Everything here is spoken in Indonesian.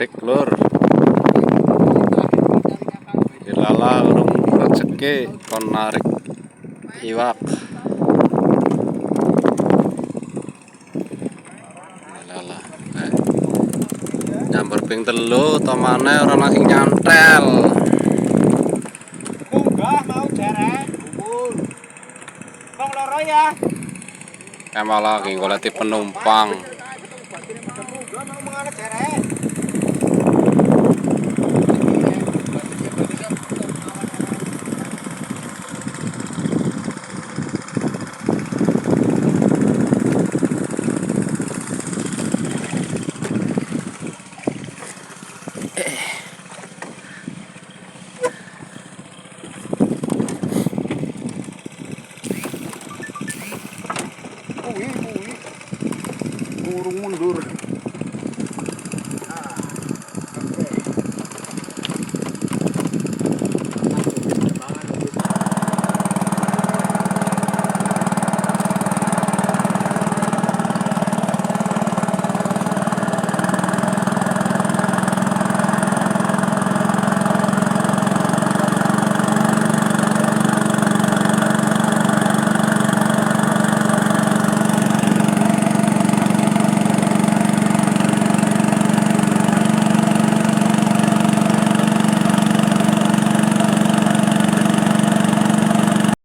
Mudik lur. Dilala urung rezeki kon narik iwak. Dilala. Nyamber ping 3 tomane ora nang sing nyantel. Munggah mau derek. Wong loro ya. Malah lagi golek penumpang. Munggah mau mengarep derek. Kuwi. Urung mundur.